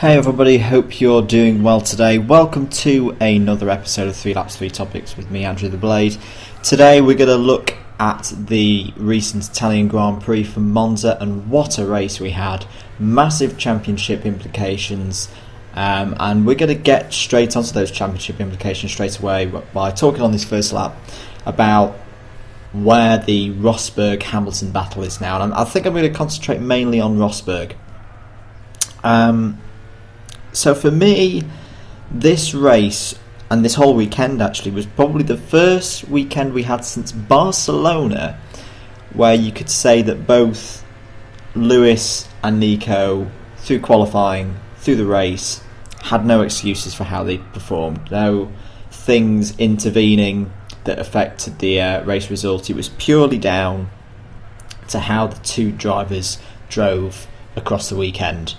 Hey everybody, hope you're doing well today. Welcome to another episode of 3 Laps 3 Topics with me, Andrew the Blade. Today we're going to look at the recent Italian Grand Prix from Monza, and what a race we had. Massive championship implications, and we're going to get straight onto those championship implications straight away by talking on this first lap about where the Rosberg-Hamilton battle is now. And I think I'm going to concentrate mainly on Rosberg. So for me, this race and this whole weekend actually was probably the first weekend we had since Barcelona where you could say that both Lewis and Nico, through qualifying, through the race, had no excuses for how they performed. No things intervening that affected the race result. It was purely down to how the two drivers drove across the weekend.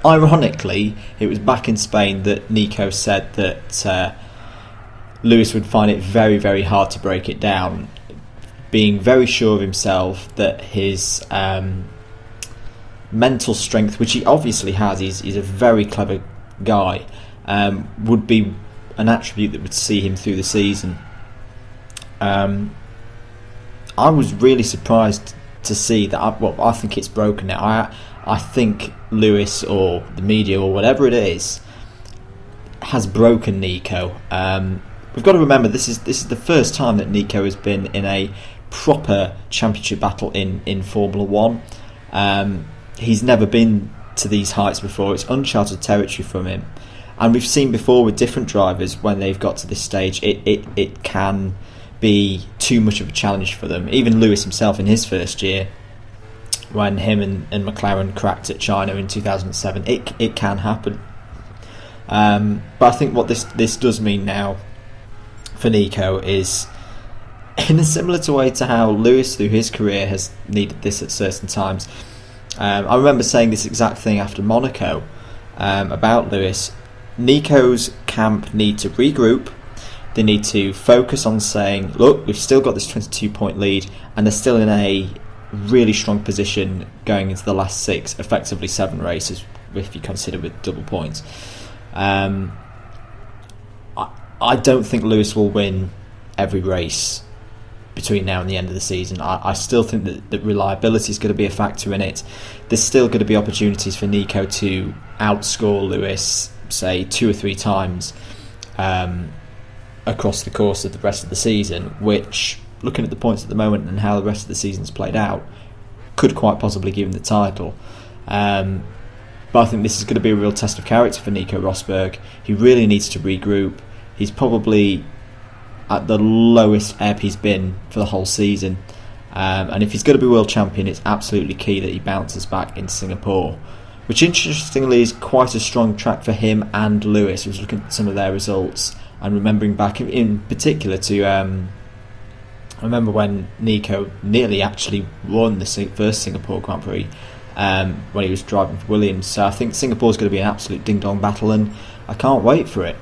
Ironically, it was back in Spain that Nico said that Lewis would find it very, very hard to break it down, being very sure of himself that his mental strength, which he obviously has, he's a very clever guy, would be an attribute that would see him through the season. I was really surprised to see that. I think it's broken now. I think Lewis or the media or whatever it is has broken Nico. We've got to remember this is the first time that Nico has been in a proper championship battle in Formula 1. He's never been to these heights before. It's uncharted territory from him, and we've seen before with different drivers when they've got to this stage it can be too much of a challenge for them. Even Lewis himself in his first year, when him and McLaren cracked at China in 2007, it can happen. But I think what this does mean now for Nico is, in a similar way to how Lewis through his career has needed this at certain times. I remember saying this exact thing after Monaco about Lewis. Nico's camp need to regroup. They need to focus on saying, look, we've still got this 22-point lead, and they're still in a really strong position going into the last 6, effectively 7 races if you consider with double points. I don't think Lewis will win every race between now and the end of the season. I still think that reliability is going to be a factor in it. There's still going to be opportunities for Nico to outscore Lewis, say 2 or 3 times across the course of the rest of the season, which, looking at the points at the moment and how the rest of the season's played out, could quite possibly give him the title. But I think this is going to be a real test of character for Nico Rosberg. He really needs to regroup. He's probably at the lowest ebb he's been for the whole season. And if he's going to be world champion, it's absolutely key that he bounces back in Singapore, which interestingly is quite a strong track for him and Lewis. I was looking at some of their results and remembering back in particular to I remember when Nico nearly actually won the first Singapore Grand Prix when he was driving for Williams. So I think Singapore's going to be an absolute ding-dong battle, and I can't wait for it.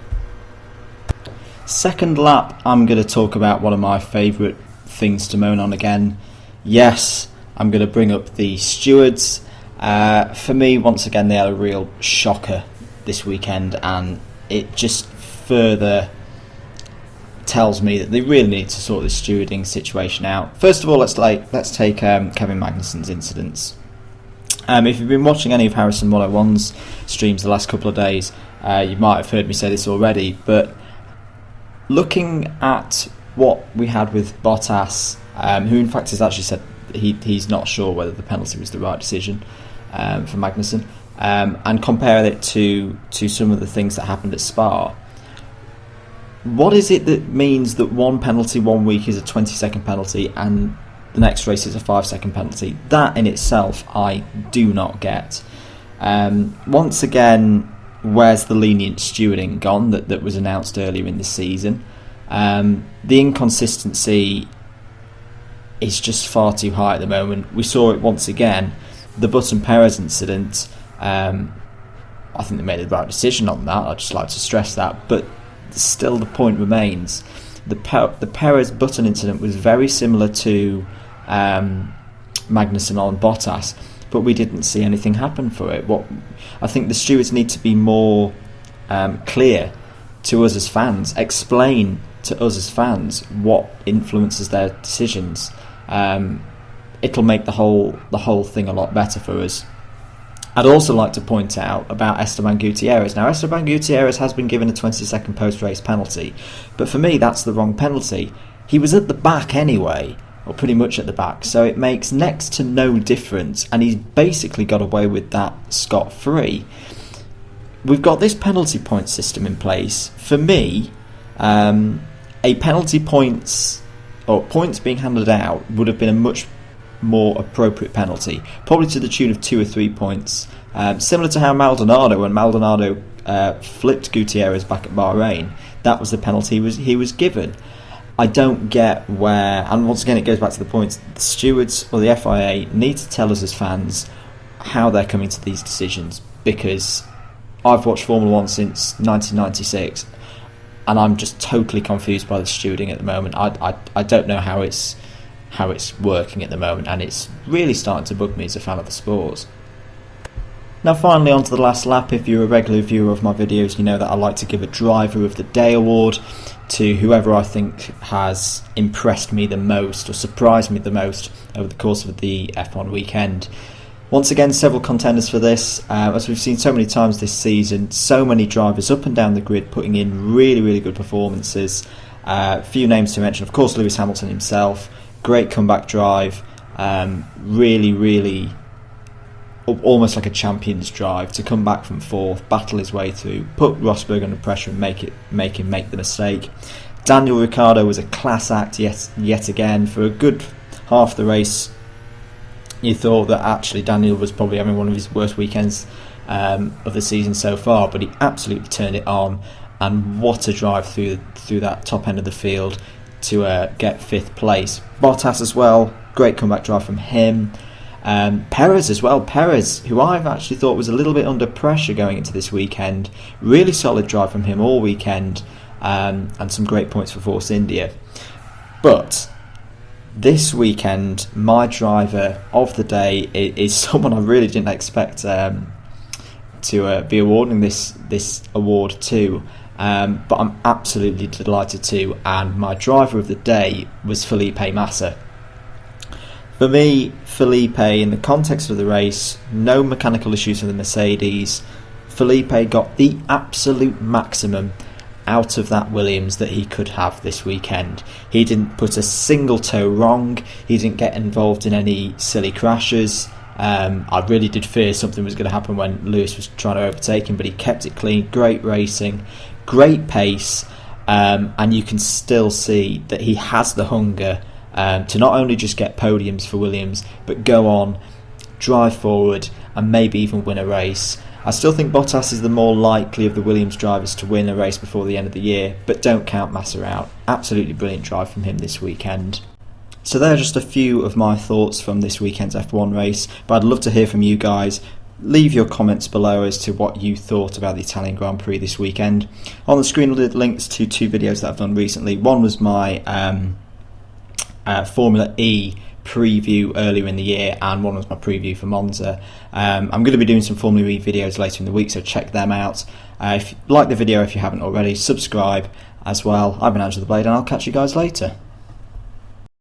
Second lap, I'm going to talk about one of my favourite things to moan on again. Yes, I'm going to bring up the Stewards. For me, once again, they had a real shocker this weekend, and it just further tells me that they really need to sort this stewarding situation out. First of all, let's take Kevin Magnussen's incidents. If you've been watching any of Harrison 101's streams the last couple of days, you might have heard me say this already, but looking at what we had with Bottas, who in fact has actually said he's not sure whether the penalty was the right decision for Magnussen, and compare it to some of the things that happened at Spa. What is it that means that one penalty 1 week is a 20-second penalty and the next race is a 5-second penalty? That in itself I do not get. Once again, where's the lenient stewarding gone that was announced earlier in the season? The inconsistency is just far too high at the moment. We saw it once again. The Button-Perez incident, I think they made the right decision on that. I'd just like to stress that, but still the point remains. The Perez-Button incident was very similar to Magnussen on Bottas, but we didn't see anything happen for it. I think the stewards need to be more clear to us as fans, explain to us as fans what influences their decisions. It'll make the whole thing a lot better for us. I'd also like to point out about Esteban Gutierrez. Now, Esteban Gutierrez has been given a 20-second post-race penalty, but for me that's the wrong penalty. He was at the back anyway, or pretty much at the back, so it makes next to no difference, and he's basically got away with that scot-free. We've got this penalty point system in place. For me, a penalty points being handed out would have been a much more appropriate penalty, probably to the tune of 2 or 3 points, similar to how when Maldonado flipped Gutierrez back at Bahrain. That was the penalty he was given. I don't get where, and once again it goes back to the points, the stewards or the FIA need to tell us as fans how they're coming to these decisions, because I've watched Formula 1 since 1996 and I'm just totally confused by the stewarding at the moment. I don't know how it's working at the moment, and it's really starting to bug me as a fan of the sport. Now finally, on to the last lap. If you're a regular viewer of my videos, you know that I like to give a Driver of the Day award to whoever I think has impressed me the most or surprised me the most over the course of the F1 weekend. Once again, several contenders for this. As we've seen so many times this season, so many drivers up and down the grid putting in really, really good performances. Few names to mention, of course, Lewis Hamilton himself. Great comeback drive. Really almost like a champion's drive to come back from fourth, battle his way through, put Rosberg under pressure and make him make the mistake. Daniel Ricciardo was a class act yet again. For a good half the race, you thought that actually Daniel was probably having one of his worst weekends of the season so far, but he absolutely turned it on, and what a drive through that top end of the field to get 5th place. Bottas as well, great comeback drive from him. Perez as well, who I've actually thought was a little bit under pressure going into this weekend. Really solid drive from him all weekend, and some great points for Force India. But this weekend, my driver of the day is someone I really didn't expect to be awarding this award to, but I'm absolutely delighted to, and my driver of the day was Felipe Massa. For me, Felipe, in the context of the race, no mechanical issues with the Mercedes. Felipe got the absolute maximum out of that Williams that he could have this weekend. He didn't put a single toe wrong. He didn't get involved in any silly crashes. I really did fear something was going to happen when Lewis was trying to overtake him, but he kept it clean. Great racing, great pace, and you can still see that he has the hunger to not only just get podiums for Williams, but go on, drive forward, and maybe even win a race. I still think Bottas is the more likely of the Williams drivers to win a race before the end of the year, but don't count Massa out. Absolutely brilliant drive from him this weekend. So there are just a few of my thoughts from this weekend's F1 race, but I'd love to hear from you guys. Leave your comments below as to what you thought about the Italian Grand Prix this weekend. On the screen are links to 2 videos that I've done recently. One was my Formula E preview earlier in the year, and one was my preview for Monza. I'm going to be doing some Formula E videos later in the week, so check them out. If you like the video, if you haven't already, subscribe as well. I've been Angela the Blade, and I'll catch you guys later.